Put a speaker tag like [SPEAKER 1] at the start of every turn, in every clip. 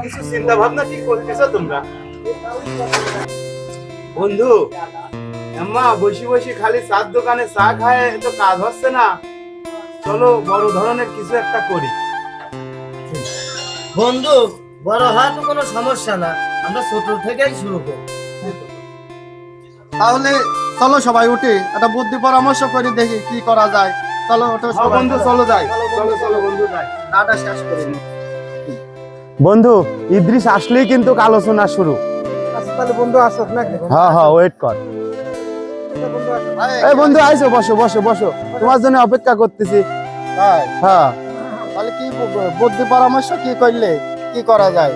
[SPEAKER 1] কিছু চিন্তা ভাবনা কি করতেছো তোমরা? বন্ধু আম্মা বসে বসে খালি চার দোকানে চা খায় তো কাজ হচ্ছে না, চলো বড় ধরনের কিছু একটা করি।
[SPEAKER 2] বন্ধু, বড় হওয়া তো কোনো সমস্যা না, আমরা ছোট থেকেই শুরু করি।
[SPEAKER 3] তাহলে চলো সবাই উঠি, একটা বুদ্ধি পরামর্শ করে দেখি কি করা যায়। চলো ওঠো
[SPEAKER 1] হ্যাঁ বন্ধু, চলো যাই, চলো চলো বন্ধু যাই।
[SPEAKER 3] দাদা শেষ করি।
[SPEAKER 1] বন্ধু ইদ্রিস আসলেই কিন্তু আলোচনা শুরু।
[SPEAKER 3] আচ্ছা তাহলে বন্ধু আসো নাকি?
[SPEAKER 1] হ্যাঁ হ্যাঁ, ওয়েট কর। এই বন্ধু আইসো, বসো বসো বসো, তোমার জন্য অপেক্ষা করতেছি।
[SPEAKER 3] তাই
[SPEAKER 1] হ্যাঁ
[SPEAKER 3] তাহলে কি বুদ্ধি পরামর্শ কি করলে কি করা যায়?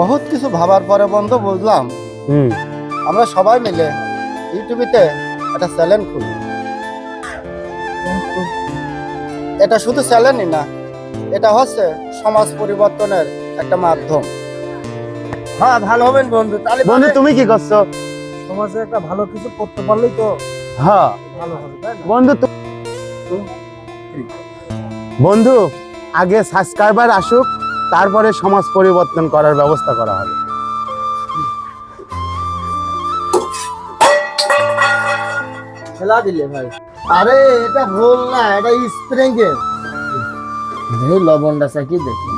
[SPEAKER 3] বহুত কিছু ভাবার পরে বন্ধু বুঝলাম
[SPEAKER 1] হুম,
[SPEAKER 3] আমরা সবাই মিলে ইউটিউবেতে একটা চ্যানেল খুলি। এটা শুধু চ্যানেলই না, এটা হচ্ছে সমাজ পরিবর্তনের একটা মাধ্যম।
[SPEAKER 2] হ্যাঁ, ভালো হবেন বন্ধু। তাহলে
[SPEAKER 1] বন্ধু তুমি কি করছো?
[SPEAKER 3] সমাজে একটা ভালো কিছু করতে পারলেই তো
[SPEAKER 1] হ্যাঁ
[SPEAKER 3] ভালো হবে, তাই না?
[SPEAKER 1] বন্ধু বন্ধু আগে সাবস্ক্রাইবার আসুক, তারপরে সমাজ পরিবর্তন করার ব্যবস্থা করা হবে।
[SPEAKER 2] খেলা দিলে ভাই।
[SPEAKER 3] আরে এটা ভুল না, এটা স্প্রিং এর।
[SPEAKER 2] এই লবণটা চাকি দেখি।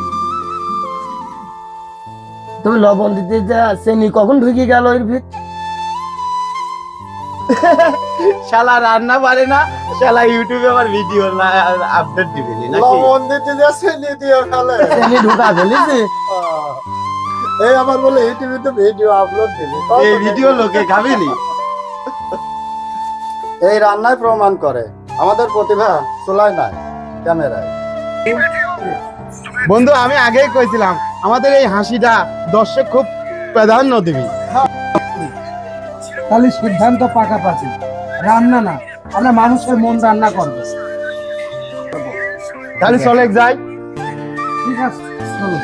[SPEAKER 2] তুমি লবণ দিতে যা চেনি কখন ঢুকে গেল এর ভিত?
[SPEAKER 1] শালা রান্না পারে না, শালা ইউটিউবে আমার ভিডিও আপডেট দিবে নাকি?
[SPEAKER 3] লবণ দিতে যাচ্ছে নিদিও ফেলে।
[SPEAKER 2] চেনি ঢুকা ফেলেছে।
[SPEAKER 3] এই আবার বলে ইউটিউবে ভিডিও আপলোড দিবি।
[SPEAKER 1] এই ভিডিও লোকে খাবেনি।
[SPEAKER 3] এই রান্নায় প্রমাণ করে আমাদের প্রতিভা চুলায় নাই, ক্যামেরায়।
[SPEAKER 1] বন্ধু আমি আগেই কইছিলাম আমাদের এই হাসিটা দর্শক খুব প্রাধান্য দিবি।
[SPEAKER 4] তাহলে সিদ্ধান্ত পাকাপাকি, রান্না না, আমরা মানুষের মন রান্না করবো।
[SPEAKER 1] তাহলে চলে যাই।
[SPEAKER 4] ঠিক আছে, চলো।